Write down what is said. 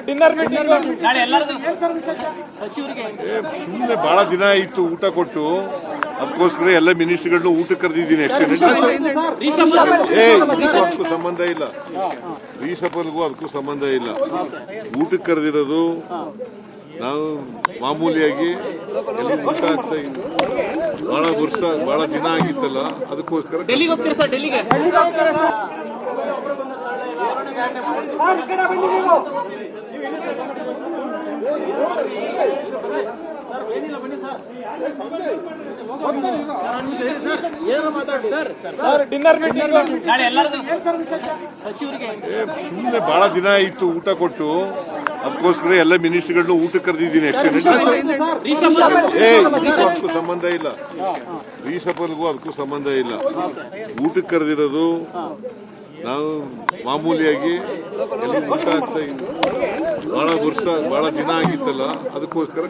Dinner meeting ಸುಮ್ಮನೆ ಬಹಳ ದಿನ ಆಯಿತು ಊಟ ಕೊಟ್ಟು, ಅದಕ್ಕೋಸ್ಕರ ಎಲ್ಲ ಮಿನಿಸ್ಟರ್ಗಳನ್ನು ಊಟಕ್ಕೆ ಕರೆದಿದ್ದೀನಿ ಅಷ್ಟೇ. ಅದಕ್ಕೂ ಸಂಬಂಧ ಇಲ್ಲ, ರೀಸಫಲ್ಗೂ ಅದಕ್ಕೂ ಸಂಬಂಧ ಇಲ್ಲ. ಊಟಕ್ಕೆ ಕರೆದಿರೋದು ನಾವು ಮಾಮೂಲಿಯಾಗಿ ಎಲ್ಲ ಊಟ ಆಗ್ತಾ ಇದ್ವಿ. ಬಹಳ ದಿನ ಆಗಿತ್ತಲ್ಲ, ಅದಕ್ಕೋಸ್ಕರ ಡಿನ್ನರ್ ಮೀಟಿಂಗ್ ಸುಮ್ಮನೆ ಬಹಳ ದಿನ ಆಯಿತು ಊಟ ಕೊಟ್ಟು, ಅದಕ್ಕೋಸ್ಕರ ಎಲ್ಲ ಮಿನಿಸ್ಟರ್ಗಳನ್ನು ಊಟಕ್ಕೆ ಕರೆದಿದ್ದೀನಿ ಅಷ್ಟೇ. ಅದಕ್ಕೂ ಸಂಬಂಧ ಇಲ್ಲ, ರೀಸಫಲ್ಗೂ ಅದಕ್ಕೂ ಸಂಬಂಧ ಇಲ್ಲ. ಊಟಕ್ಕೆ ಕರೆದಿರೋದು ನಾವು ಮಾಮೂಲಿಯಾಗಿ ಎಲ್ಲ ಊಟ ಆಗ್ತಾ ಇದ್ವಿ. ಬಹಳ ದಿನ ಆಗಿತ್ತಲ್ಲ, ಅದಕ್ಕೋಸ್ಕರ